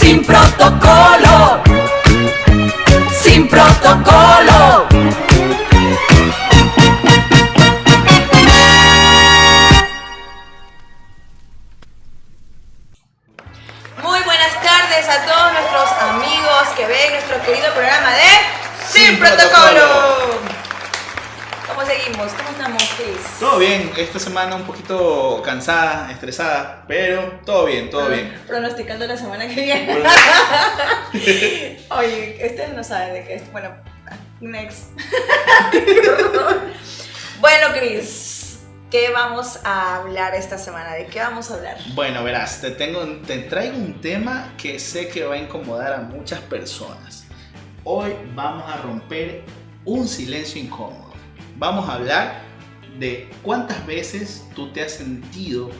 Sin protocolo, sin protocolo. Muy buenas tardes a todos nuestros amigos que ven nuestro querido programa de Sin Protocolo. ¿Cómo seguimos? ¿Cómo estamos, Chris? Todo bien, esta semana un poquito cansada, estresada, pero todo bien, todo bien. Pronosticando la semana que viene. Oye, no saben de qué es. Bueno, next. Bueno, Chris, ¿qué vamos a hablar esta semana? ¿De qué vamos a hablar? Bueno, verás, te traigo un tema que sé que va a incomodar a muchas personas. Hoy vamos a romper un silencio incómodo. Vamos a hablar de cuántas veces tú te has sentido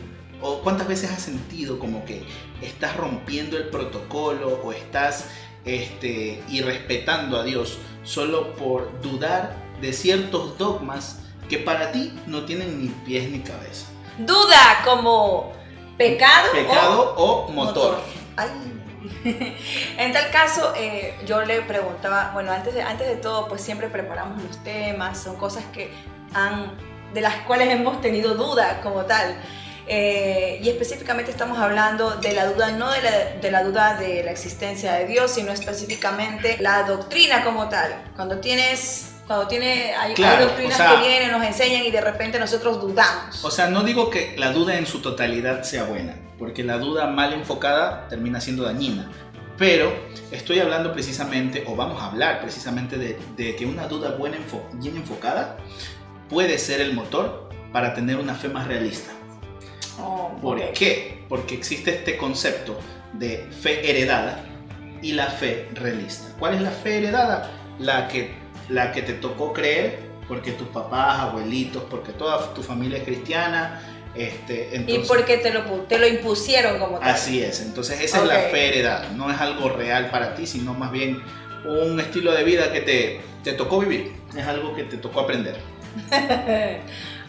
o cuántas veces has sentido como que estás rompiendo el protocolo o estás irrespetando a Dios solo por dudar de ciertos dogmas que para ti no tienen ni pies ni cabeza. Duda como pecado o motor. Ay. En tal caso, yo le preguntaba, bueno, antes de todo, pues siempre preparamos los temas, son cosas de las cuales hemos tenido duda como tal. Y específicamente estamos hablando de la duda, no de la duda de la existencia de Dios, sino específicamente la doctrina como tal. Hay doctrinas que vienen, nos enseñan y de repente nosotros dudamos. O sea, no digo que la duda en su totalidad sea buena, porque la duda mal enfocada termina siendo dañina. Pero estoy hablando precisamente, o vamos a hablar precisamente de que una duda bien enfocada puede ser el motor para tener una fe más realista. ¿Por qué? Porque existe este concepto de fe heredada y la fe realista. ¿Cuál es la fe heredada? La que te tocó creer porque tus papás, abuelitos, porque toda tu familia es cristiana. Entonces, y porque te lo impusieron como tal. Así es, entonces esa es la fe heredada. No es algo real para ti, sino más bien un estilo de vida que te tocó vivir. Es algo que te tocó aprender.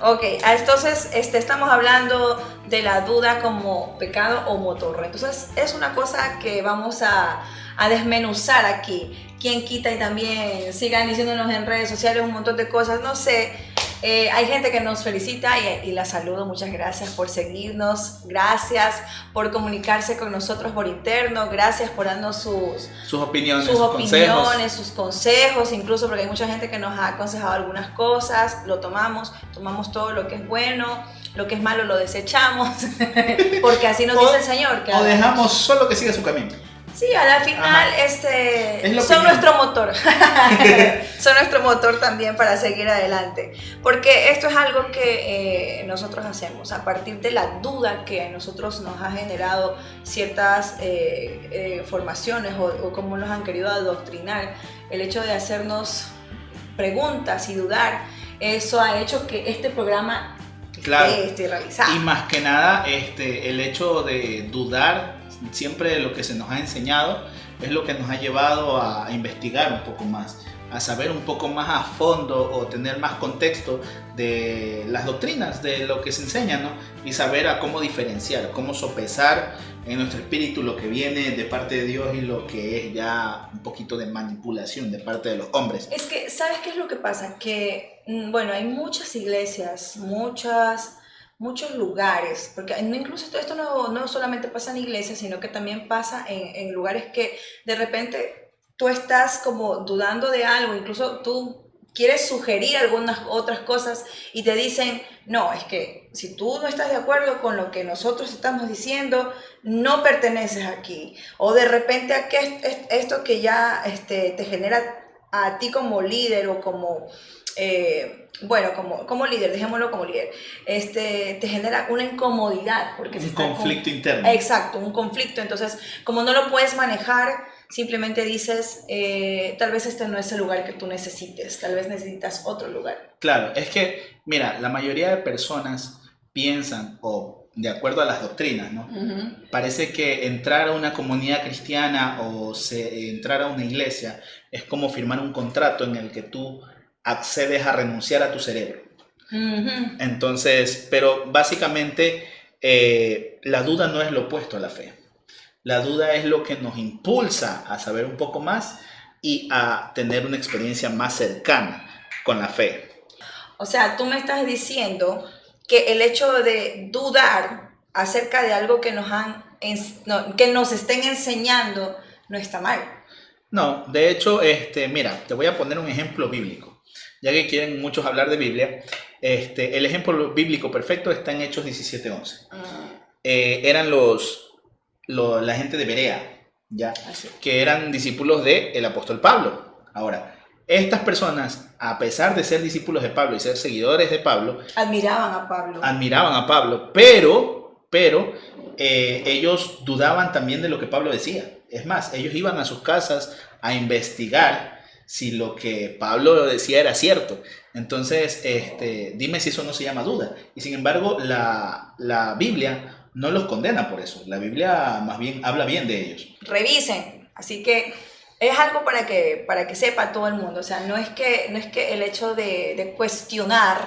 Ok, entonces estamos hablando de la duda como pecado o motor. Entonces es una cosa que vamos a desmenuzar aquí. Quien quita y también sigan diciéndonos en redes sociales un montón de cosas, no sé. Hay gente que nos felicita y la saludo, muchas gracias por seguirnos, gracias por comunicarse con nosotros por interno, gracias por darnos sus opiniones, sus consejos, incluso porque hay mucha gente que nos ha aconsejado algunas cosas, lo tomamos todo lo que es bueno, lo que es malo lo desechamos, porque así nos dice el Señor. O dejamos solo que siga su camino. Sí, a la final son nuestro motor. Son nuestro motor también para seguir adelante. Porque esto es algo que nosotros hacemos a partir de la duda que a nosotros nos ha generado ciertas formaciones o como nos han querido adoctrinar. El hecho de hacernos preguntas y dudar, eso ha hecho que este programa esté realizado. Y más que nada, el hecho de dudar siempre de lo que se nos ha enseñado es lo que nos ha llevado a investigar un poco más, a saber un poco más a fondo o tener más contexto de las doctrinas, de lo que se enseña, ¿no? Y saber a cómo diferenciar, cómo sopesar en nuestro espíritu lo que viene de parte de Dios y lo que es ya un poquito de manipulación de parte de los hombres. Es que, ¿sabes qué es lo que pasa? Que, bueno, hay muchas iglesias, muchos lugares, porque incluso esto no solamente pasa en iglesias, sino que también pasa en lugares que de repente tú estás como dudando de algo, incluso tú quieres sugerir algunas otras cosas y te dicen, no, es que si tú no estás de acuerdo con lo que nosotros estamos diciendo, no perteneces aquí. O de repente esto que ya te genera a ti como líder o como... como líder, dejémoslo como líder, te genera una incomodidad. Porque un conflicto interno. Exacto, un conflicto. Entonces, como no lo puedes manejar, simplemente dices, tal vez este no es el lugar que tú necesites, tal vez necesitas otro lugar. Claro, es que, mira, la mayoría de personas piensan, o de acuerdo a las doctrinas, ¿no? Uh-huh. Parece que entrar a una comunidad cristiana o entrar a una iglesia es como firmar un contrato en el que tú accedes a renunciar a tu cerebro. Uh-huh. Entonces, pero básicamente la duda no es lo opuesto a la fe. La duda es lo que nos impulsa a saber un poco más y a tener una experiencia más cercana con la fe. O sea, tú me estás diciendo que el hecho de dudar acerca de algo que que nos estén enseñando no está mal. No, de hecho, mira, te voy a poner un ejemplo bíblico. Ya que quieren muchos hablar de Biblia, el ejemplo bíblico perfecto está en Hechos 17:11. Eran la gente de Berea, ¿ya? Que eran discípulos del apóstol Pablo. Ahora, estas personas, a pesar de ser discípulos de Pablo y ser seguidores de Pablo, Admiraban a Pablo, pero ellos dudaban también de lo que Pablo decía. Es más, ellos iban a sus casas a investigar si lo que Pablo decía era cierto. Entonces, dime si eso no se llama duda. Y sin embargo, la Biblia no los condena por eso. La Biblia más bien habla bien de ellos. Revisen. Así que es algo para que sepa todo el mundo. O sea, no es que el hecho de cuestionar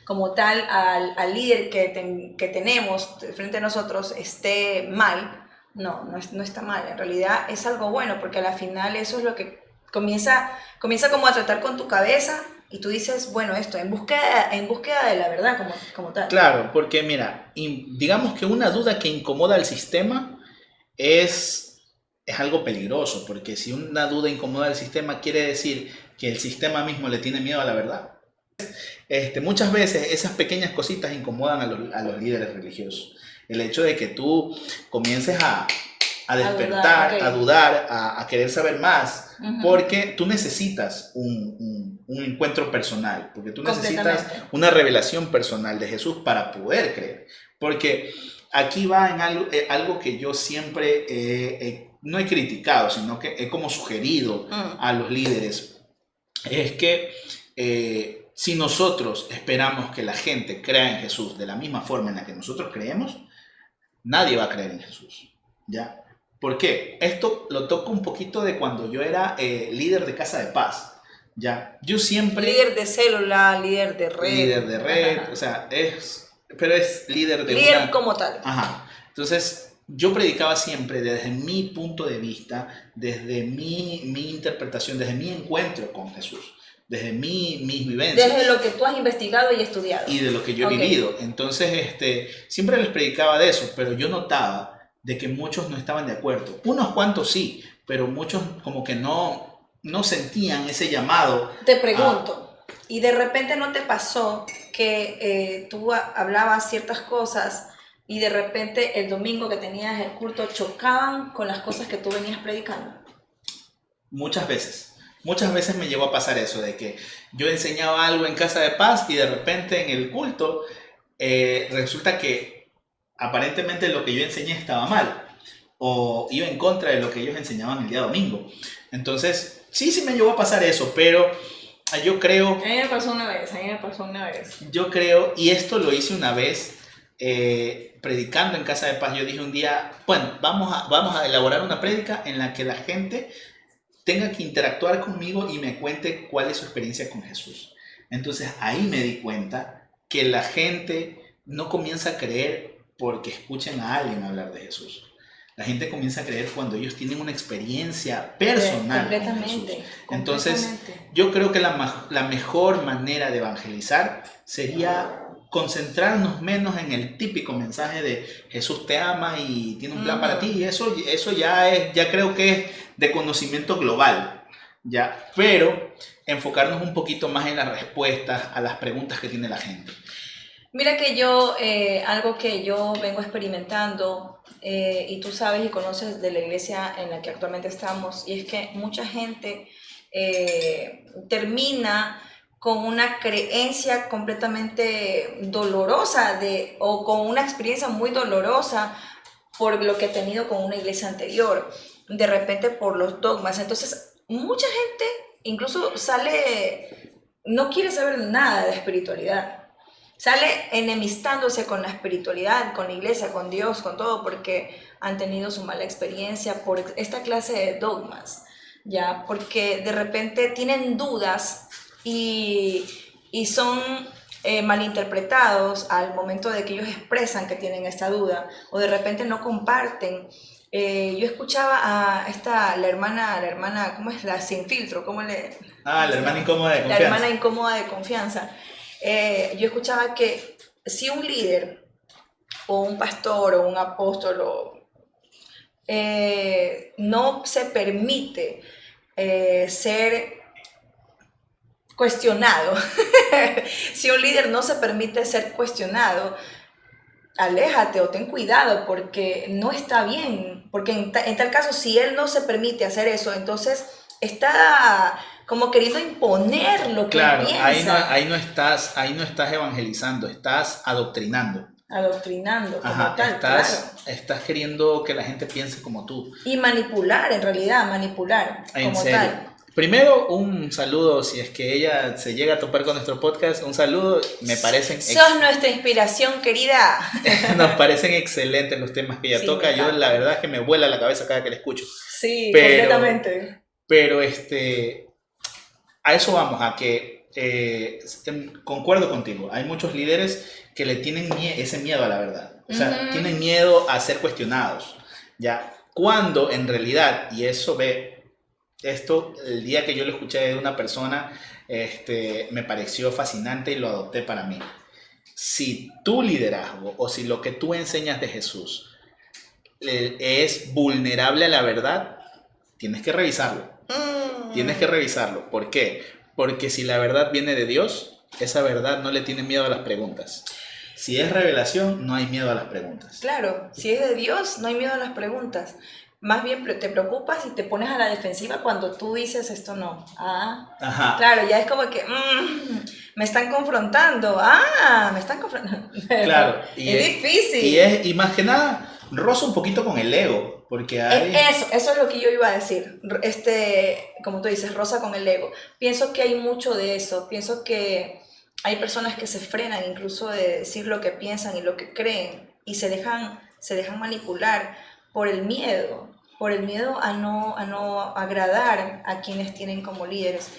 como tal al líder que tenemos frente a nosotros esté mal. No está mal. En realidad es algo bueno, porque a la final eso es lo que comienza como a tratar con tu cabeza, y tú dices, bueno, esto, en búsqueda de la verdad como tal. Claro, porque mira, digamos que una duda que incomoda al sistema es algo peligroso, porque si una duda incomoda al sistema quiere decir que el sistema mismo le tiene miedo a la verdad. Muchas veces esas pequeñas cositas incomodan a los líderes religiosos. El hecho de que tú comiences a despertar, a dudar, a querer saber más, porque tú necesitas un encuentro personal, porque tú necesitas una revelación personal de Jesús para poder creer. Porque aquí va en algo que yo siempre no he criticado, sino que he como sugerido a los líderes. Es que si nosotros esperamos que la gente crea en Jesús de la misma forma en la que nosotros creemos, nadie va a creer en Jesús, ¿ya? ¿Por qué? Esto lo toco un poquito de cuando yo era líder de Casa de Paz, ¿ya? Yo siempre... Líder de célula, líder de red. Líder de red, o sea, pero es líder de líder como tal. Ajá. Entonces, yo predicaba siempre desde mi punto de vista, desde mi interpretación, desde mi encuentro con Jesús, desde mis vivencias. Desde lo que tú has investigado y estudiado. Y de lo que yo he vivido. Entonces, siempre les predicaba de eso, pero yo notaba de que muchos no estaban de acuerdo. Unos cuantos sí, pero muchos como que no sentían ese llamado. Te pregunto, ¿y de repente no te pasó que tú hablabas ciertas cosas y de repente el domingo que tenías el culto chocaban con las cosas que tú venías predicando? Muchas veces. Muchas veces me llegó a pasar eso, de que yo enseñaba algo en Casa de Paz y de repente en el culto resulta que aparentemente lo que yo enseñé estaba mal o iba en contra de lo que ellos enseñaban el día domingo. Entonces, sí me llegó a pasar eso, pero yo creo... A mí me pasó una vez. Yo creo, y esto lo hice una vez predicando en Casa de Paz. Yo dije un día, bueno, vamos a elaborar una prédica en la que la gente tenga que interactuar conmigo y me cuente cuál es su experiencia con Jesús. Entonces ahí me di cuenta que la gente no comienza a creer porque escuchen a alguien hablar de Jesús. La gente comienza a creer cuando ellos tienen una experiencia personal con Jesús. Entonces, yo creo que la mejor manera de evangelizar sería concentrarnos menos en el típico mensaje de Jesús te ama y tiene un plan para ti. Y eso ya creo que es de conocimiento global, ¿ya? Pero enfocarnos un poquito más en las respuestas a las preguntas que tiene la gente. Mira que algo que yo vengo experimentando, y tú sabes y conoces de la iglesia en la que actualmente estamos, y es que mucha gente termina con una creencia completamente dolorosa o con una experiencia muy dolorosa por lo que ha tenido con una iglesia anterior, de repente por los dogmas. Entonces, mucha gente incluso no quiere saber nada de espiritualidad. Sale enemistándose con la espiritualidad, con la iglesia, con Dios, con todo, porque han tenido su mala experiencia por esta clase de dogmas, ¿ya? Porque de repente tienen dudas y son malinterpretados al momento de que ellos expresan que tienen esta duda o de repente no comparten. Yo escuchaba a la hermana, ¿cómo es? La sin filtro, ¿cómo le...? La hermana incómoda de confianza. La hermana incómoda de confianza. Yo escuchaba que si un líder o un pastor o un apóstol no se permite ser cuestionado, si un líder no se permite ser cuestionado, aléjate o ten cuidado porque no está bien, porque en tal caso si él no se permite hacer eso, entonces está como queriendo imponer lo que Claro, él piensa. ahí no estás evangelizando, estás adoctrinando. Adoctrinando como Ajá, tal, estás queriendo que la gente piense como tú. y manipular, en realidad, manipular En como serio. tal. Primero, un saludo, si es que ella se llega a topar con nuestro podcast, un saludo, me parecen Sos nuestra inspiración, querida. nos parecen excelentes los temas que ella Sí, toca. me Yo encanta. la verdad es que me vuela la cabeza cada que la escucho. Sí, Pero- completamente. Pero a eso vamos, a que concuerdo contigo. Hay muchos líderes que le tienen ese miedo a la verdad. O sea, Ujú. tienen miedo a ser cuestionados. ¿Ya? Cuando en realidad, y eso esto, el día que yo lo escuché de una persona, me pareció fascinante y lo adopté para mí. Si tu liderazgo o si lo que tú enseñas de Jesús es vulnerable a la verdad, tienes que revisarlo. Tienes que revisarlo. ¿Por qué? Porque si la verdad viene de Dios, esa verdad no le tiene miedo a las preguntas. Si es revelación, no hay miedo a las preguntas. Claro, si es de Dios, no hay miedo a las preguntas. Más bien te preocupas y te pones a la defensiva cuando tú dices esto no. Ajá. Claro, ya es como que me están confrontando. Me están confrontando. Claro. Es difícil. Y más que nada, roza un poquito con el ego. Porque hay... Eso es lo que yo iba a decir. Como tú dices, rosa con el ego. Pienso que hay mucho de eso. Pienso que hay personas que se frenan incluso de decir lo que piensan y lo que creen y se dejan manipular por el miedo a no agradar a quienes tienen como líderes.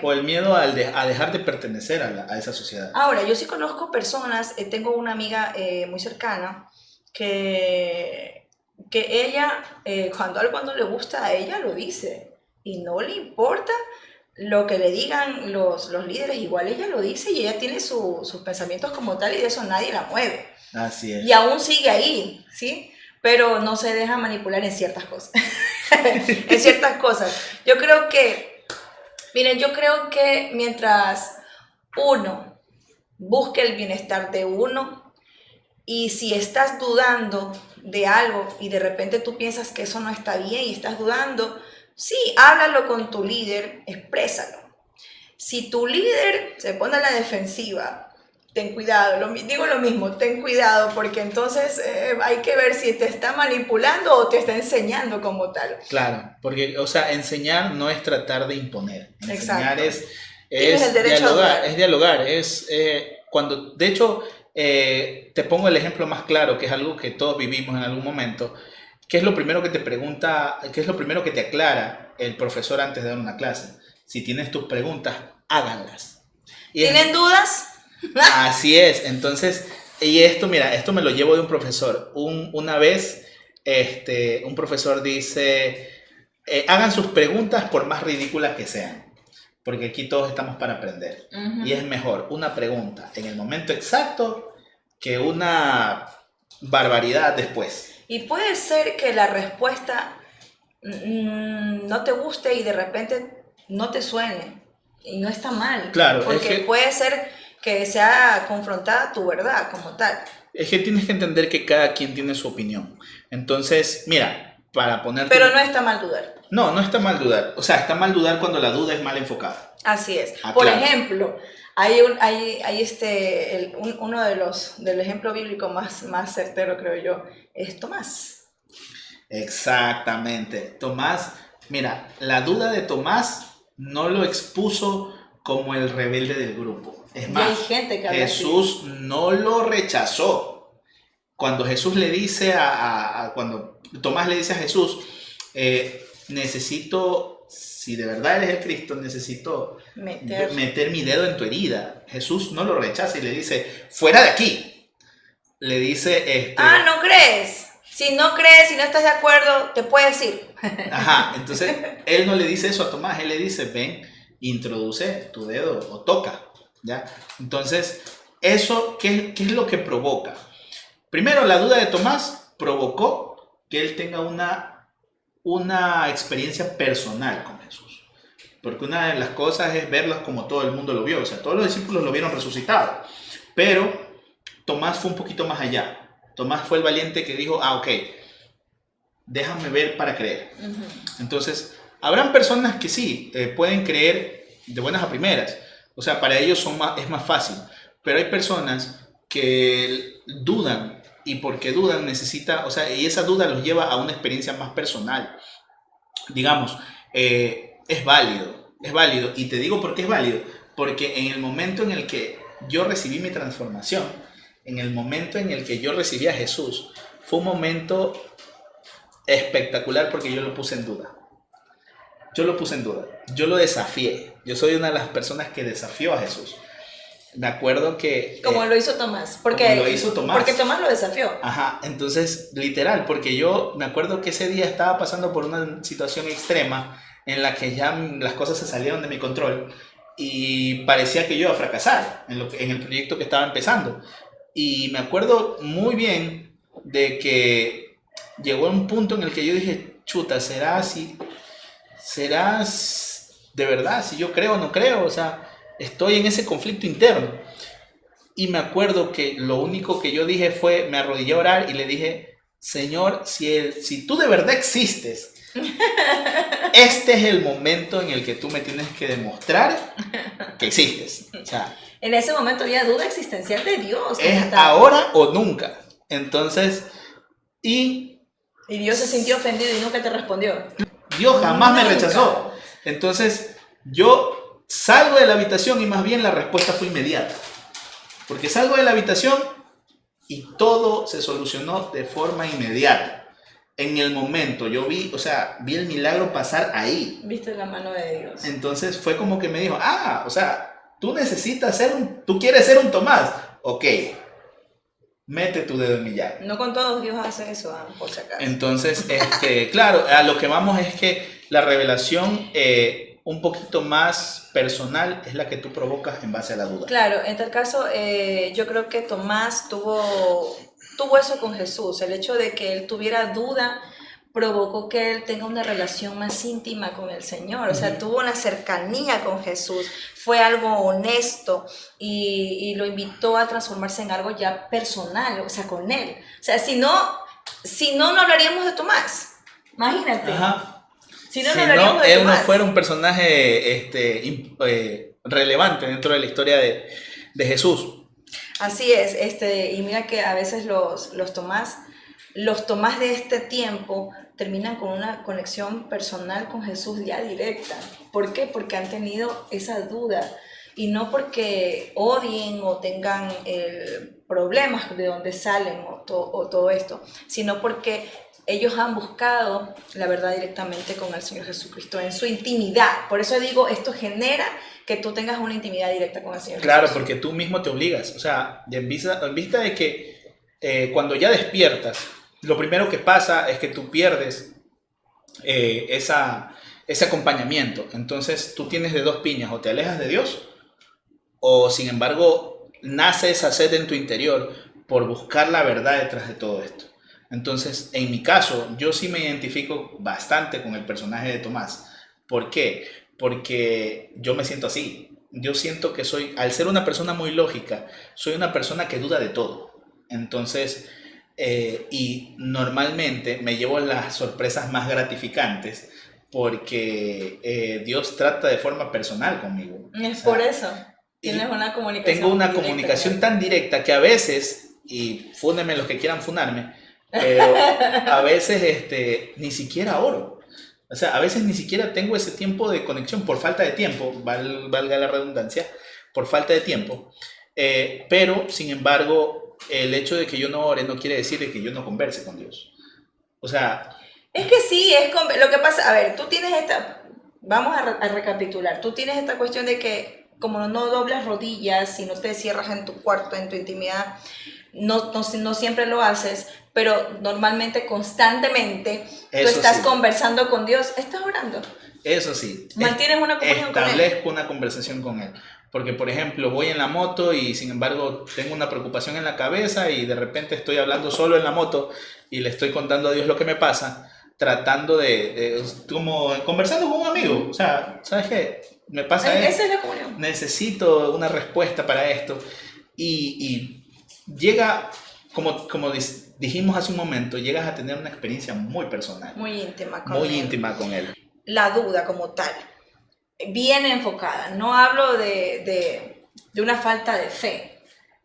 O el miedo a dejar de pertenecer a esa sociedad. Ahora, yo sí conozco personas, tengo una amiga muy cercana que ella, cuando algo no le gusta a ella, lo dice y no le importa lo que le digan los líderes, igual ella lo dice y ella tiene sus pensamientos como tal y de eso nadie la mueve. Así es. Y aún sigue ahí, ¿sí? Pero no se deja manipular en ciertas cosas. En ciertas cosas. Yo creo que mientras uno busque el bienestar de uno y si estás dudando de algo y de repente tú piensas que eso no está bien y estás dudando, sí, háblalo con tu líder, exprésalo. Si tu líder se pone a la defensiva, ten cuidado, digo lo mismo, ten cuidado, porque entonces hay que ver si te está manipulando o te está enseñando como tal. Claro, porque, o sea, enseñar no es tratar de imponer. Enseñar Exacto. es el derecho a dialogar, cuando, de hecho, te pongo el ejemplo más claro, que es algo que todos vivimos en algún momento. ¿Qué es lo primero que te pregunta, qué es lo primero que te aclara el profesor antes de dar una clase? Si tienes tus preguntas, háganlas. ¿Tienen dudas? Así es, entonces, y esto, mira, esto me lo llevo de un profesor. Una vez, un profesor dice, hagan sus preguntas por más ridículas que sean, porque aquí todos estamos para aprender. Uh-huh. Y es mejor una pregunta en el momento exacto que una barbaridad después. Y puede ser que la respuesta no te guste y de repente no te suene, y no está mal. Claro, porque puede ser que sea confrontada tu verdad como tal. Es que tienes que entender que cada quien tiene su opinión. Entonces, mira, para ponerte... Pero no está mal dudar. No está mal dudar. O sea, está mal dudar cuando la duda es mal enfocada. Así es. Claro. Por ejemplo, uno del ejemplo bíblico más certero, creo yo, es Tomás. Exactamente. Tomás, mira, la duda de Tomás no lo expuso como el rebelde del grupo. Es más, hay gente que Jesús no lo rechazó. Cuando Jesús le dice cuando Tomás le dice a Jesús, necesito si de verdad eres el Cristo, necesito Meter. mi dedo en tu herida. Jesús no lo rechaza y le dice, fuera de aquí. Le dice, ¿No crees? Si no crees, si no estás de acuerdo, te puedes ir. Ajá, entonces él no le dice eso a Tomás, él le dice, ven, introduce tu dedo o toca, ¿ya? Entonces, eso, ¿qué es lo que provoca? Primero, la duda de Tomás provocó que él tenga una experiencia personal con Jesús. Porque una de las cosas es verlas como todo el mundo lo vio, o sea, todos los discípulos lo vieron resucitado, pero Tomás fue un poquito más allá. Tomás fue el valiente que dijo, ok, déjame ver para creer. Uh-huh. Entonces, habrán personas que sí, pueden creer de buenas a primeras. O sea, para ellos es más fácil. Pero hay personas que dudan y porque dudan y esa duda los lleva a una experiencia más personal. Digamos, es válido. Y te digo por qué es válido. Porque en el momento en el que yo recibí mi transformación, en el momento en el que yo recibí a Jesús, fue un momento espectacular porque yo lo puse en duda. Yo lo desafié. Yo soy una de las personas que desafió a Jesús. Me acuerdo que... Como lo hizo Tomás. Porque Tomás lo desafió. Ajá, entonces, literal, porque yo me acuerdo que ese día estaba pasando por una situación extrema en la que ya las cosas se salieron de mi control y parecía que yo iba a fracasar en el proyecto que estaba empezando. Y me acuerdo muy bien de que llegó un punto en el que yo dije, chuta, ¿será de verdad? Si yo creo o no creo, o sea, estoy en ese conflicto interno. Y me acuerdo que lo único que yo dije fue, me arrodillé a orar y le dije, Señor, si tú de verdad existes, este es el momento en el que tú me tienes que demostrar que existes. O sea, en ese momento había duda existencial de Dios. Es ahora o nunca. Entonces, y Dios se sintió ofendido y nunca te respondió. Dios jamás me rechazó. Entonces, yo salgo de la habitación y más bien la respuesta fue inmediata. Porque salgo de la habitación y todo se solucionó de forma inmediata. En el momento, yo vi el milagro pasar ahí. Viste la mano de Dios. Entonces fue como que me dijo, tú quieres ser un Tomás. Ok, mete tu dedo en mi llaga. No con todos Dios hace eso, por si acaso. Entonces, claro, a lo que vamos es que la revelación un poquito más personal es la que tú provocas en base a la duda. Claro, en tal caso, yo creo que Tomás tuvo eso con Jesús. El hecho de que él tuviera duda provocó que él tenga una relación más íntima con el Señor, o sea, tuvo una cercanía con Jesús, fue algo honesto y lo invitó a transformarse en algo ya personal, o sea, con él. O sea, si no hablaríamos de Tomás, imagínate. Ajá. Si no hablaríamos de él Tomás. no fuera un personaje relevante dentro de la historia de Jesús. Así es, y mira que a veces los Tomás de este tiempo terminan con una conexión personal con Jesús ya directa. ¿Por qué? Porque han tenido esa duda y no porque odien o tengan problemas de dónde salen o todo esto, sino porque ellos han buscado la verdad directamente con el Señor Jesucristo en su intimidad. Por eso digo, esto genera que tú tengas una intimidad directa con el Señor Claro, Jesús. porque tú mismo te obligas. O sea, en vista de que cuando ya despiertas, lo primero que pasa es que tú pierdes ese acompañamiento. Entonces tú tienes de dos piñas, o te alejas de Dios, o sin embargo nace esa sed en tu interior por buscar la verdad detrás de todo esto. Entonces, en mi caso, yo sí me identifico bastante con el personaje de Tomás. ¿Por qué? Porque yo me siento así. Yo siento que al ser una persona muy lógica, soy una persona que duda de todo. Entonces, y normalmente me llevo las sorpresas más gratificantes porque Dios trata de forma personal conmigo. Es por eso. Tienes una comunicación. Tengo una comunicación tan directa que a veces, y fúnenme los que quieran funarme, pero a veces ni siquiera oro. O sea, a veces ni siquiera tengo ese tiempo de conexión por falta de tiempo, valga la redundancia, por falta de tiempo. Pero, sin embargo, el hecho de que yo no ore no quiere decir de que yo no converse con Dios. O sea... Es que sí, lo que pasa, a ver, tú tienes vamos a recapitular. Tú tienes esta cuestión de que como no doblas rodillas y no te cierras en tu cuarto, en tu intimidad, no siempre lo haces, pero normalmente, constantemente, tú Eso estás sí. conversando con Dios, estás orando. Eso sí. Mantienes una comunión con Él. Establezco una conversación con Él. Porque, por ejemplo, voy en la moto y sin embargo tengo una preocupación en la cabeza y de repente estoy hablando solo en la moto y le estoy contando a Dios lo que me pasa, tratando como conversando con un amigo. O sea, ¿sabes qué? Me pasa esto. Esa es la comunión. Necesito una respuesta para esto. Y llega, como dijimos hace un momento, llegas a tener una experiencia muy personal, Muy íntima con muy Él. íntima con Él. La duda como tal, bien enfocada. No hablo de una falta de fe,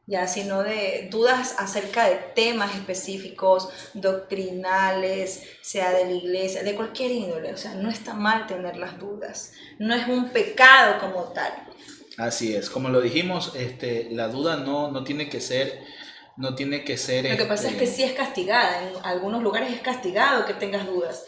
ya, sino de dudas acerca de temas específicos, doctrinales, sea de la iglesia, de cualquier índole. O sea, no está mal tener las dudas. No es un pecado como tal. Así es, como lo dijimos, la duda no tiene que ser, Lo que pasa es que sí es castigada. En algunos lugares es castigado que tengas dudas.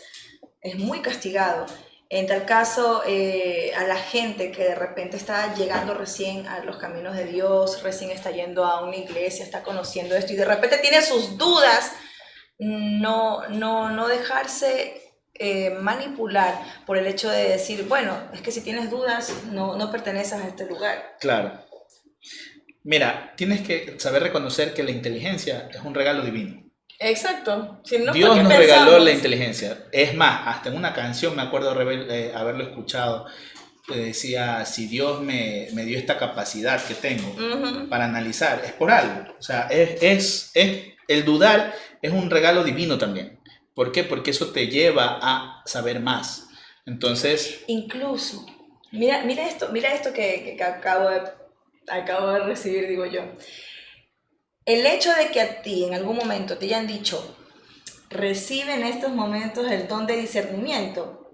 Es muy castigado. En tal caso, a la gente que de repente está llegando recién a los caminos de Dios, recién está yendo a una iglesia, está conociendo esto y de repente tiene sus dudas, no dejarse manipular por el hecho de decir, bueno, es que si tienes dudas no perteneces a este lugar. Claro. Mira, tienes que saber reconocer que la inteligencia es un regalo divino. Exacto. Si no, Dios ¿por qué nos regaló pensamos? la inteligencia. Es más, hasta en una canción me acuerdo haberlo escuchado, que decía, si Dios me dio esta capacidad que tengo Ujú. para analizar, es por algo. O sea, el dudar es un regalo divino también. ¿Por qué? Porque eso te lleva a saber más. Entonces, Incluso, mira esto que acabo de recibir, digo yo. El hecho de que a ti en algún momento te hayan dicho, recibe en estos momentos el don de discernimiento,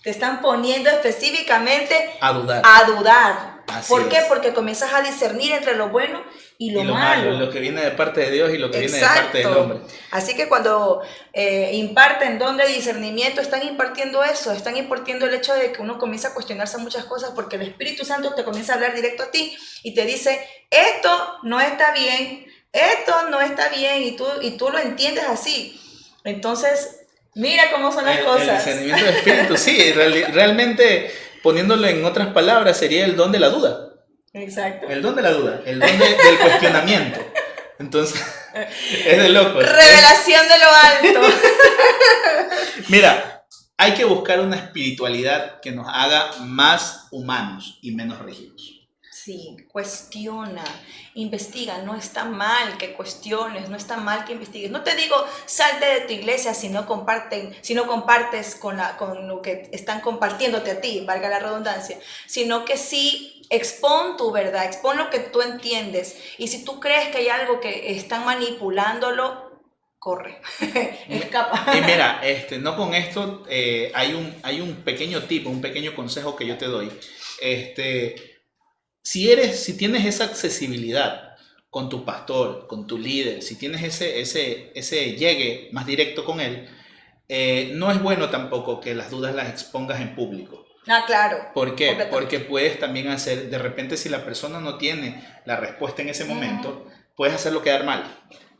te están poniendo específicamente a dudar. a dudar. Así ¿Por qué? es. Porque comienzas a discernir entre lo bueno y lo Y lo malo. lo que viene de parte de Dios y lo que viene de parte del hombre. Así que cuando imparten don de discernimiento, están impartiendo eso, están impartiendo el hecho de que uno comienza a cuestionarse muchas cosas porque el Espíritu Santo te comienza a hablar directo a ti y te dice, esto no está bien, y tú lo entiendes así. Entonces, mira cómo son las El cosas. discernimiento del espíritu, sí, realmente poniéndolo en otras palabras sería el don de la duda. Exacto. El don de la duda, el don del cuestionamiento. Entonces, es de locos. Revelación de lo alto. Mira, hay que buscar una espiritualidad que nos haga más humanos y menos rígidos. Sí, cuestiona, investiga, no está mal que cuestiones, no está mal que investigues. No te digo salte de tu iglesia si no compartes con lo que están compartiéndote a ti, valga la redundancia, sino que sí expon tu verdad, expon lo que tú entiendes. Y si tú crees que hay algo que están manipulándolo, corre, escapa. Y mira, no con esto, hay un pequeño tip, un pequeño consejo que yo te doy. Si tienes esa accesibilidad con tu pastor, con tu líder, si tienes ese llegue más directo con él, no es bueno tampoco que las dudas las expongas en público. Ah, claro. ¿Por qué? Porque puedes también hacer, de repente si la persona no tiene la respuesta en ese momento, puedes hacerlo quedar mal.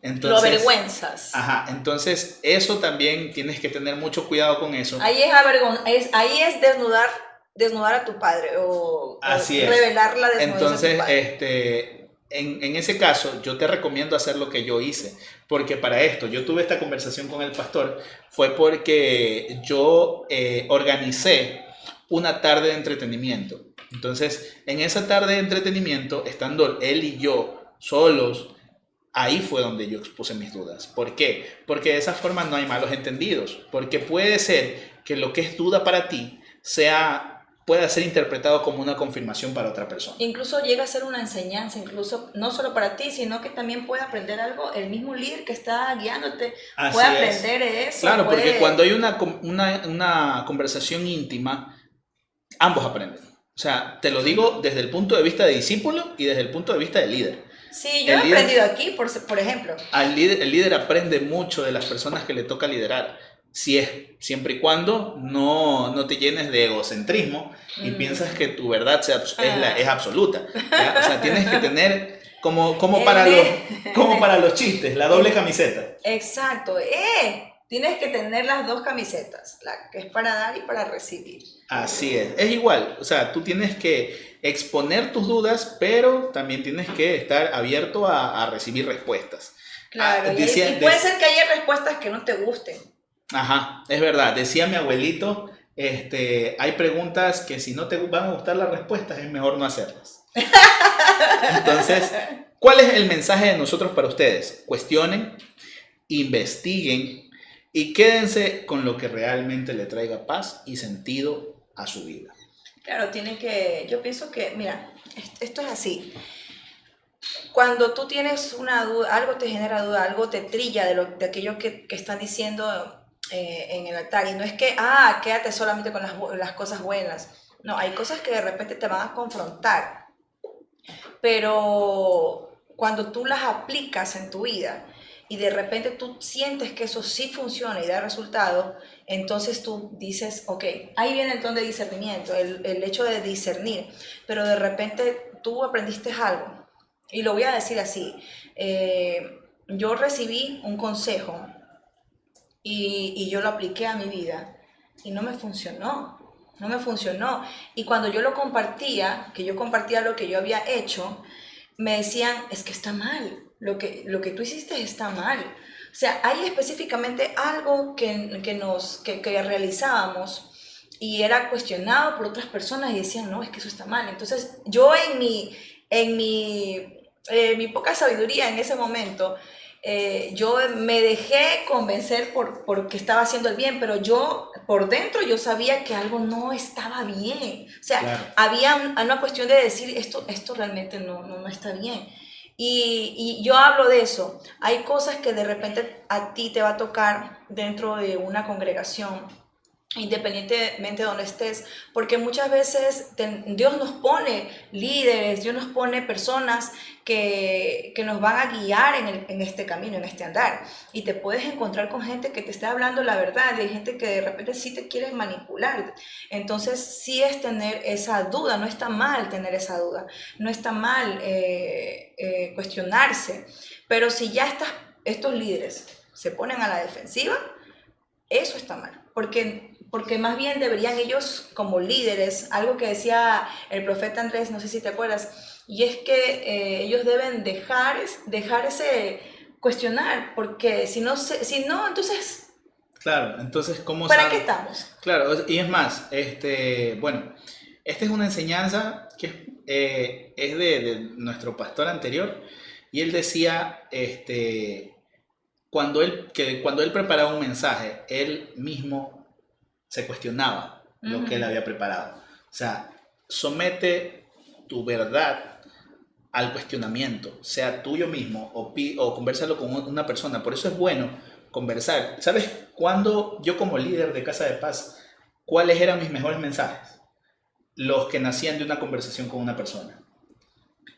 Entonces, lo avergüenzas. Ajá, entonces eso también tienes que tener mucho cuidado con eso. Ahí es desnudar a tu padre o Así es. revelar la desnudez Entonces, a tu padre. en ese caso, yo te recomiendo hacer lo que yo hice, porque para esto, yo tuve esta conversación con el pastor, fue porque yo organicé una tarde de entretenimiento. Entonces, en esa tarde de entretenimiento, estando él y yo solos, ahí fue donde yo expuse mis dudas. ¿Por qué? Porque de esa forma no hay malos entendidos, porque puede ser que lo que es duda para ti pueda ser interpretado como una confirmación para otra persona. Incluso llega a ser una enseñanza, incluso no solo para ti, sino que también puede aprender algo el mismo líder que está guiándote. Así puede es. aprender eso. Claro, porque cuando hay una conversación íntima, ambos aprenden. O sea, te lo digo desde el punto de vista de discípulo y desde el punto de vista de líder. Sí, yo he aprendido aquí, por ejemplo. El líder aprende mucho de las personas que le toca liderar. Si es siempre y cuando no te llenes de egocentrismo y piensas que tu verdad es absoluta. ¿Ya? O sea, tienes que tener como para los chistes, la doble camiseta. Exacto. Tienes que tener las dos camisetas, la que es para dar y para recibir. Así es igual. O sea, tú tienes que exponer tus dudas, pero también tienes que estar abierto a recibir respuestas. Claro, y puede ser que haya respuestas que no te gusten. Ajá, es verdad. Decía mi abuelito, hay preguntas que si no te van a gustar las respuestas es mejor no hacerlas. Entonces, ¿cuál es el mensaje de nosotros para ustedes? Cuestionen, investiguen y quédense con lo que realmente le traiga paz y sentido a su vida. Claro, yo pienso que, mira, esto es así. Cuando tú tienes una duda, algo te genera duda, algo te trilla de aquello que están diciendo en el altar. Y no es que, quédate solamente con las cosas buenas. No, hay cosas que de repente te van a confrontar. Pero cuando tú las aplicas en tu vida y de repente tú sientes que eso sí funciona y da resultado, entonces tú dices, ok, ahí viene el don de discernimiento, el hecho de discernir. Pero de repente tú aprendiste algo. Y lo voy a decir así, yo recibí un consejo y yo lo apliqué a mi vida y no me funcionó. Y cuando yo lo compartía, que yo compartía lo que yo había hecho, me decían, es que está mal, lo que tú hiciste está mal. O sea, hay específicamente algo que realizábamos y era cuestionado por otras personas y decían, no, es que eso está mal. Entonces yo en mi poca sabiduría en ese momento, yo me dejé convencer porque estaba haciendo el bien, pero yo por dentro yo sabía que algo no estaba bien. O sea, claro, había una cuestión de decir, esto realmente no está bien. Y yo hablo de eso. Hay cosas que de repente a ti te va a tocar dentro de una congregación, independientemente de donde estés, porque muchas veces Dios nos pone líderes, Dios nos pone personas que nos van a guiar en este camino, en este andar, y te puedes encontrar con gente que te está hablando la verdad, y hay gente que de repente sí te quiere manipular. Entonces sí es tener esa duda, no está mal tener esa duda, no está mal cuestionarse, pero si ya estos líderes se ponen a la defensiva, eso está mal, porque más bien deberían ellos como líderes, algo que decía el profeta Andrés, no sé si te acuerdas, y es que ellos deben dejar ese cuestionar, porque si no, entonces... Claro, entonces, ¿cómo ¿para qué estamos? Claro, y es más, bueno, esta es una enseñanza que es de nuestro pastor anterior, y él decía, cuando él preparaba un mensaje, él mismo se cuestionaba lo que él había preparado. O sea, somete tu verdad al cuestionamiento, sea tuyo mismo o conversarlo con una persona. Por eso es bueno conversar. ¿Sabes cuándo yo como líder de Casa de Paz, cuáles eran mis mejores mensajes? Los que nacían de una conversación con una persona.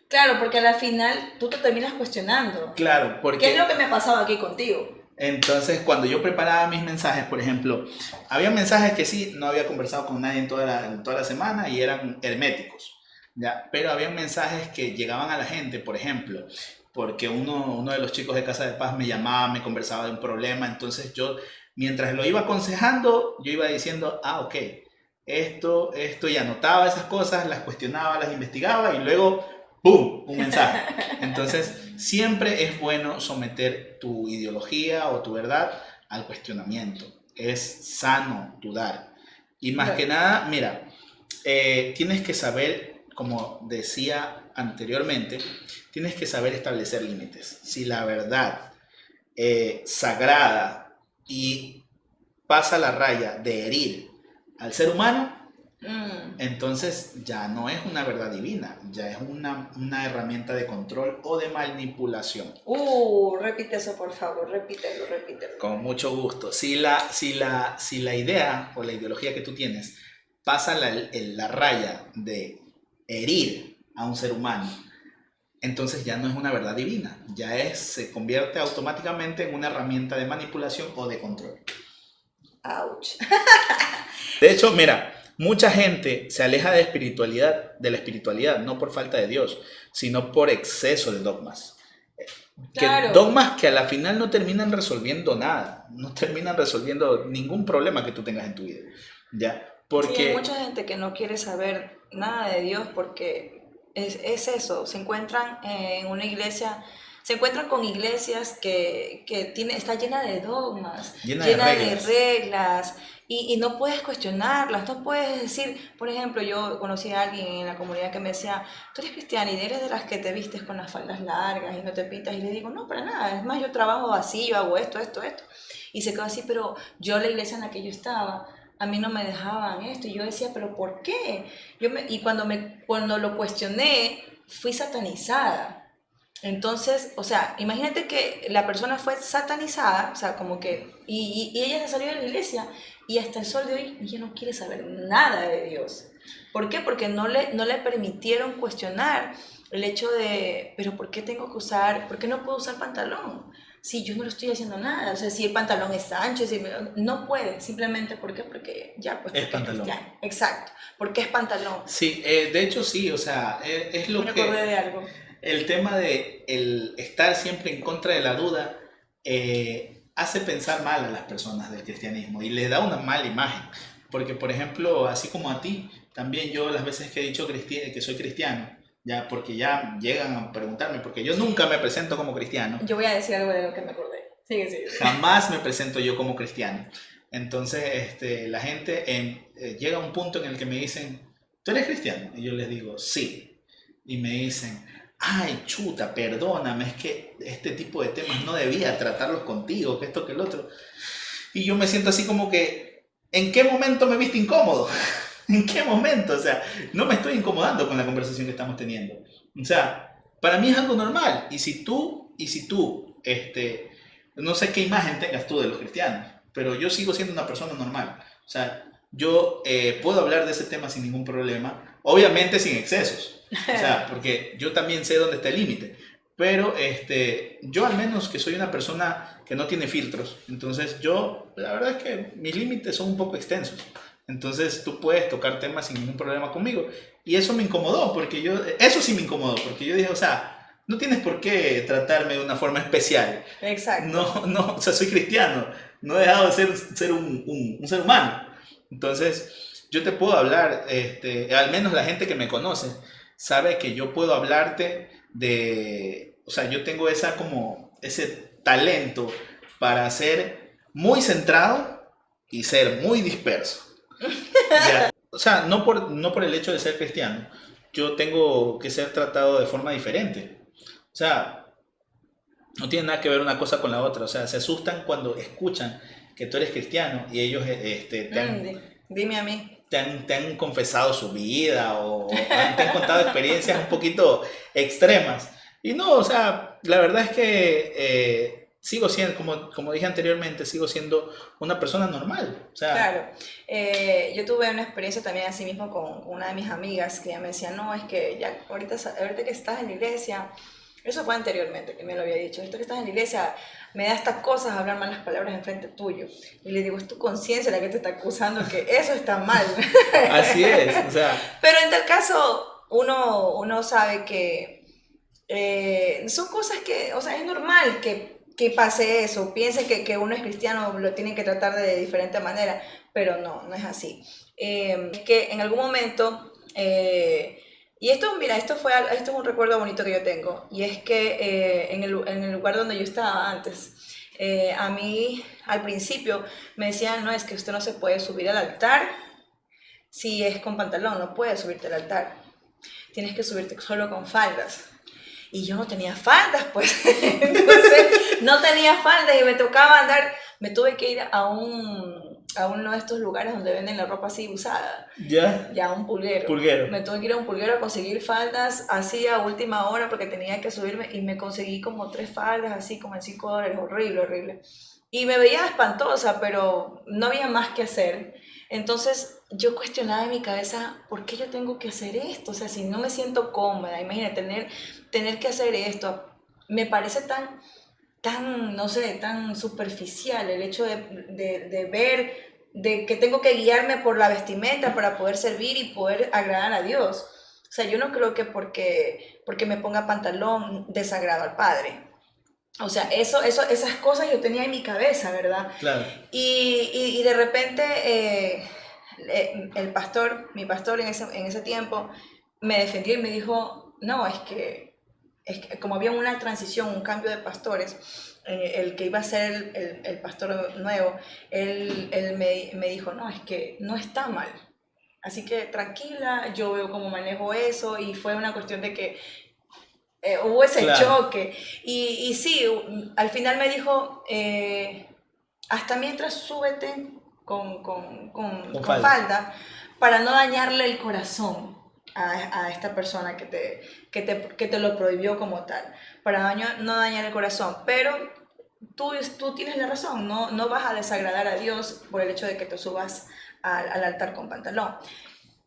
Claro, porque al final tú te terminas cuestionando. Claro, porque... ¿qué es lo que me ha pasado aquí contigo? Entonces, cuando yo preparaba mis mensajes, por ejemplo, había mensajes que sí, no había conversado con nadie en toda la semana y eran herméticos, ¿ya? Pero había mensajes que llegaban a la gente, por ejemplo, porque uno de los chicos de Casa de Paz me llamaba, me conversaba de un problema, entonces yo, mientras lo iba aconsejando, yo iba diciendo, ok, esto, y anotaba esas cosas, las cuestionaba, las investigaba y luego... ¡pum! Un mensaje. Entonces, siempre es bueno someter tu ideología o tu verdad al cuestionamiento. Es sano dudar. Y más que nada, mira, tienes que saber, como decía anteriormente, tienes que saber establecer límites. Si la verdad sagrada y pasa la raya de herir al ser humano, entonces ya no es una verdad divina, ya es una herramienta de control o de manipulación. Repite eso por favor, repítelo. Con mucho gusto. Si la idea o la ideología que tú tienes pasa la raya de herir a un ser humano, entonces ya no es una verdad divina, se convierte automáticamente en una herramienta de manipulación o de control. Ouch. De hecho, mira, mucha gente se aleja de la espiritualidad, no por falta de Dios, sino por exceso de dogmas. Claro. Dogmas que a la final no terminan resolviendo nada, no terminan resolviendo ningún problema que tú tengas en tu vida. ¿Ya? Porque Sí, hay mucha gente que no quiere saber nada de Dios porque es eso, se encuentran en una iglesia, se encuentran con iglesias que está llena de dogmas, llena de reglas y no puedes cuestionarlas, no puedes decir, por ejemplo, yo conocí a alguien en la comunidad que me decía, tú eres cristiana y eres de las que te vistes con las faldas largas y no te pintas, y le digo, no, para nada, es más, yo trabajo así, yo hago esto, y se quedó así, pero yo la iglesia en la que yo estaba, a mí no me dejaban esto, y yo decía, pero ¿por qué? Y cuando lo cuestioné, fui satanizada. Entonces, o sea, imagínate que la persona fue satanizada, o sea, como que, y ella se salió de la iglesia, y hasta el sol de hoy ella no quiere saber nada de Dios. ¿Por qué? Porque no le permitieron cuestionar el hecho de, pero ¿por qué tengo que usar, por qué no puedo usar pantalón? Si yo no lo estoy haciendo nada, o sea, si el pantalón es ancho, no puede, simplemente ¿por qué? Porque ya, pues, es pantalón. cristiano. Exacto, porque es pantalón. Sí, de hecho sí, o sea, es lo Me que... acordé de algo. El tema de el estar siempre en contra de la duda hace pensar mal a las personas del cristianismo y le da una mala imagen. Porque, por ejemplo, así como a ti, también yo las veces que he dicho que soy cristiano, ya porque ya llegan a preguntarme, porque yo nunca me presento como cristiano. Yo voy a decir algo de lo que me acordé. Sigue. Jamás me presento yo como cristiano. Entonces, la gente llega a un punto en el que me dicen, ¿tú eres cristiano? Y yo les digo, sí. Y me dicen, ay, chuta, perdóname, es que este tipo de temas no debía tratarlos contigo, que esto, que el otro. Y yo me siento así como que, ¿en qué momento me viste incómodo? ¿En qué momento? O sea, no me estoy incomodando con la conversación que estamos teniendo. O sea, para mí es algo normal. Y si tú, no sé qué imagen tengas tú de los cristianos, pero yo sigo siendo una persona normal. O sea, yo puedo hablar de ese tema sin ningún problema, obviamente sin excesos. O sea, porque yo también sé dónde está el límite. Pero yo al menos que soy una persona que no tiene filtros. Entonces yo, la verdad es que mis límites son un poco extensos. Entonces tú puedes tocar temas sin ningún problema conmigo. Y eso me incomodó, eso sí me incomodó, porque yo dije, o sea, no tienes por qué tratarme de una forma especial. Exacto. No, o sea, soy cristiano. No he dejado de ser un ser humano. Entonces yo te puedo hablar, al menos la gente que me conoce sabe que yo puedo hablarte o sea, yo tengo ese talento para ser muy centrado y ser muy disperso. ¿Ya? O sea, no por el hecho de ser cristiano, yo tengo que ser tratado de forma diferente. O sea, no tiene nada que ver una cosa con la otra. O sea, se asustan cuando escuchan que tú eres cristiano y ellos dime a mí. te han confesado su vida o te han contado experiencias un poquito extremas. Y no, o sea, la verdad es que sigo siendo, como dije anteriormente, sigo siendo una persona normal. O sea, claro, yo tuve una experiencia también así mismo con una de mis amigas que ella me decía, no, es que ya ahorita que estás en la iglesia, eso fue anteriormente que me lo había dicho, ahorita que estás en la iglesia me da estas cosas hablar malas palabras enfrente tuyo. Y le digo, es tu conciencia la que te está acusando que eso está mal. Así es, o sea. Pero en tal caso, uno sabe que son cosas que, o sea, es normal que pase eso. Piensen que uno es cristiano, lo tienen que tratar de diferente manera, pero no es así. Es que en algún momento... y esto, mira, esto es un recuerdo bonito que yo tengo, y es que en el lugar donde yo estaba antes, a mí al principio me decían, no, es que usted no se puede subir al altar si es con pantalón, no puedes subirte al altar, tienes que subirte solo con faldas. Y yo no tenía faldas, pues, entonces no tenía faldas y me tocaba me tuve que ir a uno de estos lugares donde venden la ropa así usada. Ya, un pulguero. Me tuve que ir a un pulguero a conseguir faldas así a última hora porque tenía que subirme y me conseguí como 3 faldas así como en $5. Horrible. Y me veía espantosa, pero no había más que hacer. Entonces yo cuestionaba en mi cabeza, ¿por qué yo tengo que hacer esto? O sea, si no me siento cómoda, imagínate tener que hacer esto, me parece tan tan, no sé, tan superficial, el hecho de ver, de que tengo que guiarme por la vestimenta para poder servir y poder agradar a Dios. O sea, yo no creo que porque me ponga pantalón desagrado al Padre. O sea, esas cosas yo tenía en mi cabeza, ¿verdad? Claro. Y de repente mi pastor en ese tiempo me defendió y me dijo, no, es que como había una transición, un cambio de pastores, el que iba a ser el pastor nuevo, él me dijo, no, es que no está mal. Así que tranquila, yo veo cómo manejo eso, y fue una cuestión de que hubo ese choque. Y sí, al final me dijo, hasta mientras súbete con falda, para no dañarle el corazón a esta persona que te lo prohibió como tal, para no dañar el corazón. Pero tú tienes la razón, no vas a desagradar a Dios por el hecho de que te subas al altar con pantalón.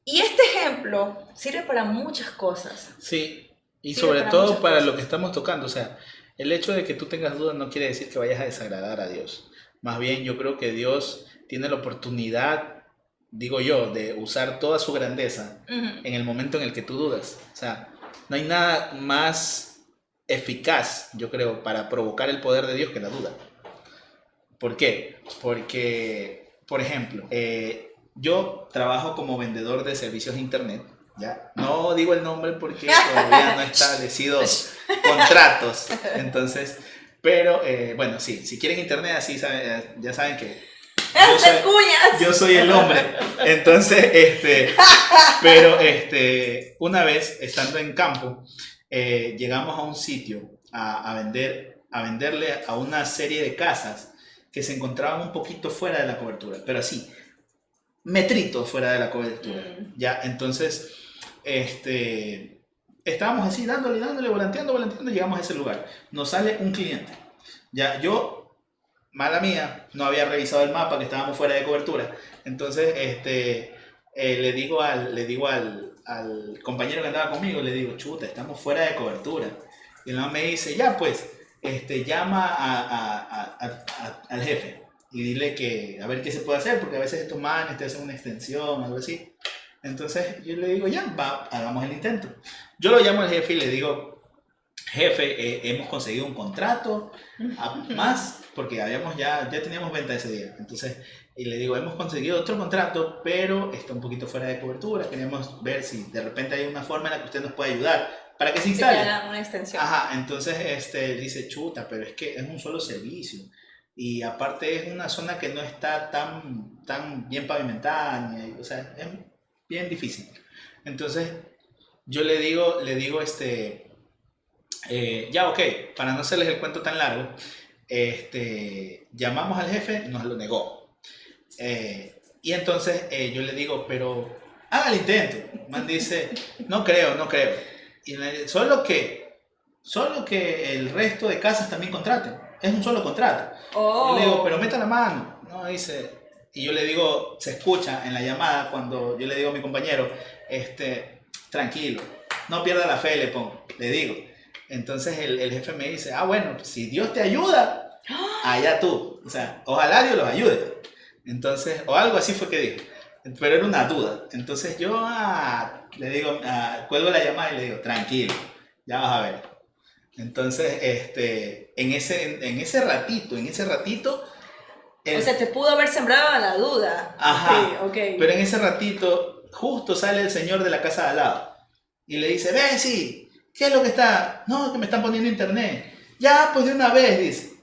Y este ejemplo sirve para muchas cosas. Sí, y Sirve sobre para todo muchas para cosas. lo que estamos tocando. O sea, el hecho de que tú tengas dudas no quiere decir que vayas a desagradar a Dios. Más bien, yo creo que Dios tiene la oportunidad, digo yo, de usar toda su grandeza en el momento en el que tú dudas. O sea, no hay nada más eficaz, yo creo, para provocar el poder de Dios que la duda. ¿Por qué? Porque, por ejemplo, yo trabajo como vendedor de servicios de internet, ¿ya? No digo el nombre porque todavía no he establecido contratos, entonces, pero bueno, sí, si quieren internet así, ya saben que yo soy el hombre. Entonces, pero una vez estando en campo, llegamos a un sitio a venderle a una serie de casas que se encontraban un poquito fuera de la cobertura, pero así, metritos fuera de la cobertura, ¿ya? Entonces, estábamos así dándole, volanteando, llegamos a ese lugar. Nos sale un cliente, ya, yo, mala mía, no había revisado el mapa, que estábamos fuera de cobertura. Entonces, le digo al compañero que andaba conmigo, le digo, chuta, estamos fuera de cobertura. Y él me dice, ya pues, llama al jefe y dile que a ver qué se puede hacer, porque a veces estos manes te hacen una extensión o algo así. Entonces yo le digo, ya, va, hagamos el intento. Yo lo llamo al jefe y le digo, jefe, hemos conseguido un contrato más, porque ya teníamos venta ese día. Entonces, y le digo, hemos conseguido otro contrato, pero está un poquito fuera de cobertura. Queremos ver si de repente hay una forma en la que usted nos puede ayudar para que se instale. Una extensión. Ajá, entonces dice, chuta, pero es que es un solo servicio. Y aparte es una zona que no está tan bien pavimentada, o sea, es bien difícil. Entonces, yo le digo, ya, ok, para no hacerles el cuento tan largo, llamamos al jefe, nos lo negó. Y entonces yo le digo, pero haga el intento. El man dice, no creo. Y solo que el resto de casas también contraten. Es un solo contrato. Yo le digo, pero meta la mano. No, dice. Y yo le digo, se escucha en la llamada cuando yo le digo a mi compañero, tranquilo, no pierda la fe, le digo. Entonces el jefe me dice, bueno, si Dios te ayuda, allá tú. O sea, ojalá Dios los ayude. Entonces, o algo así fue que dijo. Pero era una duda. Entonces yo le digo, cuelgo la llamada y le digo, tranquilo, ya vas a ver. Entonces, en ese ratito, o sea, te pudo haber sembrado la duda. Ajá, okay. Pero en ese ratito, justo sale el señor de la casa de al lado y le dice, Bessie, ¿qué es lo que está? No, que me están poniendo internet. Ya, pues de una vez, dice.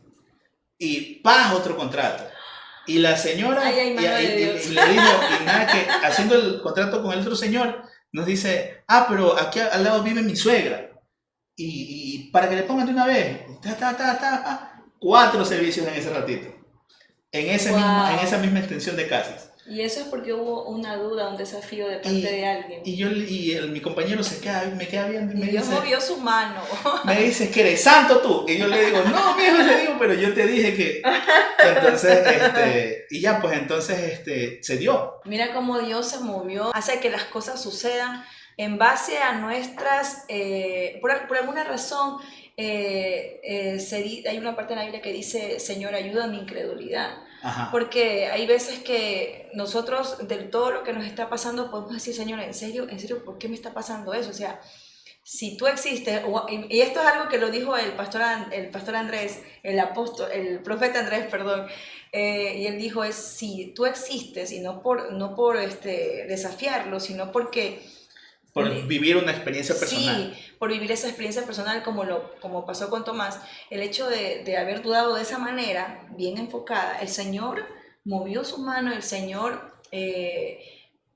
Y paz, otro contrato. Y la señora, y le dijo, y nada, que haciendo el contrato con el otro señor, nos dice, pero aquí al lado vive mi suegra. Y para que le pongan de una vez, 4 servicios en ese ratito. En esa misma extensión de casas. Y eso es porque hubo una duda, un desafío de parte de alguien. Y mi compañero me queda viendo y me Dios dice, movió su mano. Me dice que eres santo tú. Y yo le digo, no, mijo, le digo, pero yo te dije que. Entonces, y ya, pues entonces se dio. Mira cómo Dios se movió, hace que las cosas sucedan en base a nuestras, por alguna razón, hay una parte en la Biblia que dice, Señor, ayuda a mi incredulidad. Ajá. Porque hay veces que nosotros, de todo lo que nos está pasando, podemos decir, Señor, ¿en serio, ¿por qué me está pasando eso? O sea, si tú existes, y esto es algo que lo dijo el pastor Andrés, el profeta Andrés, perdón, y él dijo, si tú existes, y no por desafiarlo, sino porque... Por vivir una experiencia personal. Sí, por vivir esa experiencia personal como pasó con Tomás, el hecho de haber dudado de esa manera, bien enfocada, el Señor movió su mano, el Señor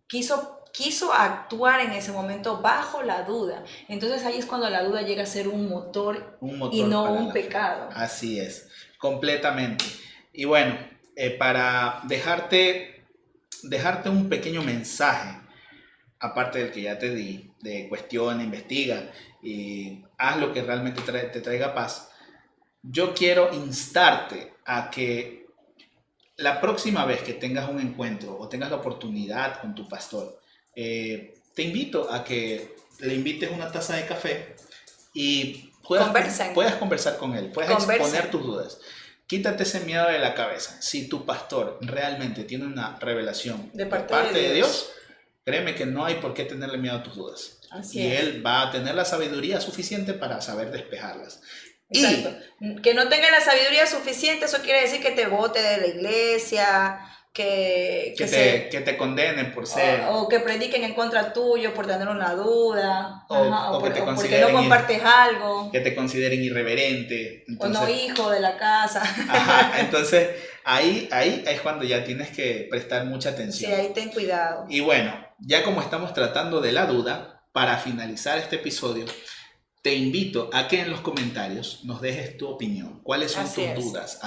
quiso actuar en ese momento bajo la duda. Entonces ahí es cuando la duda llega a ser un motor y no un pecado. Así es, completamente. Y bueno, para dejarte un pequeño mensaje, aparte del que ya te di, de cuestiona, investiga y haz lo que realmente te traiga paz, yo quiero instarte a que la próxima vez que tengas un encuentro o tengas la oportunidad con tu pastor, te invito a que le invites una taza de café y puedas conversar con él, puedas exponer tus dudas. Quítate ese miedo de la cabeza. Si tu pastor realmente tiene una revelación de parte de Dios, créeme que no hay por qué tenerle miedo a tus dudas. Así es. Él va a tener la sabiduría suficiente para saber despejarlas. Exacto. Que no tenga la sabiduría suficiente, eso quiere decir que te bote de la iglesia, que te condenen por ser... O que prediquen en contra tuyo por tener una duda, o porque no compartes algo. Que te consideren irreverente. Entonces, o no hijo de la casa. Ajá, entonces ahí es cuando ya tienes que prestar mucha atención. Sí, ahí ten cuidado. Y bueno, ya como estamos tratando de la duda, para finalizar este episodio, te invito a que en los comentarios nos dejes tu opinión. ¿Cuáles son tus dudas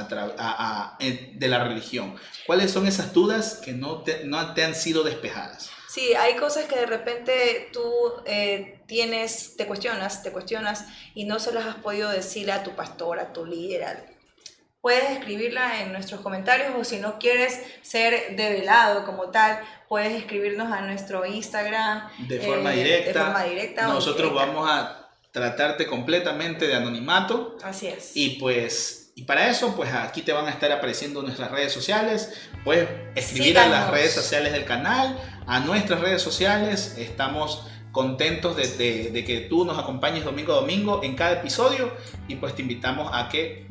de la religión? ¿Cuáles son esas dudas que no te han sido despejadas? Sí, hay cosas que de repente tú te cuestionas y no se las has podido decir a tu pastor, a tu líder. Puedes escribirla en nuestros comentarios, o si no quieres ser develado como tal, puedes escribirnos a nuestro Instagram. De forma directa. Nosotros vamos a tratarte completamente de anonimato. Así es. Y para eso, pues aquí te van a estar apareciendo nuestras redes sociales. Puedes escribir a las redes sociales del canal, a nuestras redes sociales. Estamos contentos de que tú nos acompañes domingo a domingo en cada episodio, y pues te invitamos a que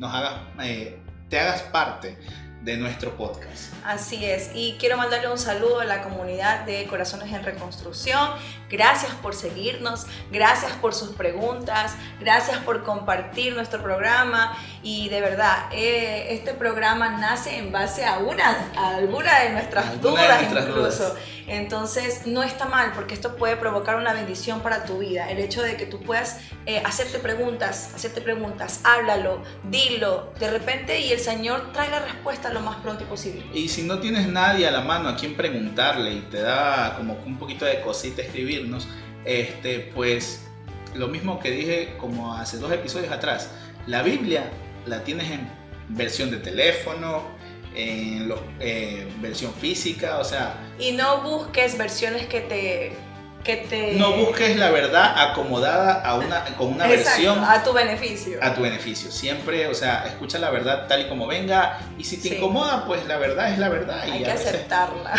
te hagas parte de nuestro podcast. Así es, y quiero mandarle un saludo a la comunidad de Corazones en Reconstrucción. Gracias por seguirnos, gracias por sus preguntas, gracias por compartir nuestro programa, y de verdad, este programa nace en base a alguna de nuestras dudas incluso. Entonces no está mal, porque esto puede provocar una bendición para tu vida. El hecho de que tú puedas hacerte preguntas, háblalo, dilo de repente, y el Señor trae la respuesta lo más pronto posible. Y si no tienes nadie a la mano a quien preguntarle y te da como un poquito de cosita escribirnos, pues lo mismo que dije como hace 2 episodios atrás, la Biblia la tienes en versión de teléfono, en versión física, o sea... Y no busques versiones que te... No busques la verdad acomodada con una versión... a tu beneficio. A tu beneficio. Siempre, o sea, escucha la verdad tal y como venga, y si te incomoda, pues la verdad es la verdad. Hay que aceptarla.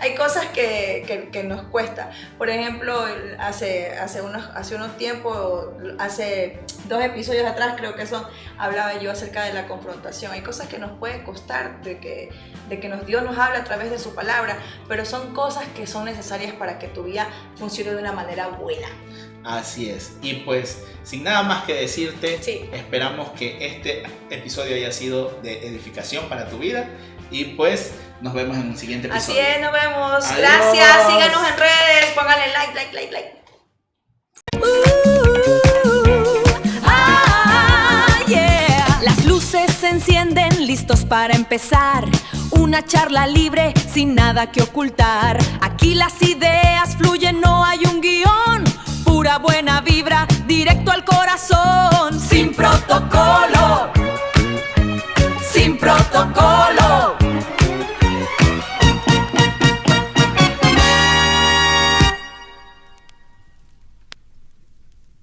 hay cosas que nos cuesta. Por ejemplo, hace unos tiempos, hace 2 episodios atrás creo que hablaba yo acerca de la confrontación. Hay cosas que nos pueden costar de que Dios nos habla a través de su palabra, pero son cosas que son necesarias para que tu vida funcione de una manera buena. Así es. Y pues, sin nada más que decirte, esperamos que este episodio haya sido de edificación para tu vida, y pues nos vemos en un siguiente episodio. Así es, nos vemos. Adiós. Gracias, síganos en redes, pónganle like. Las luces se encienden, listos para empezar. Una charla libre, sin nada que ocultar. Aquí las ideas fluyen, no hay un guión. Pura buena vibra, directo al corazón. Sin protocolo. Sin protocolo.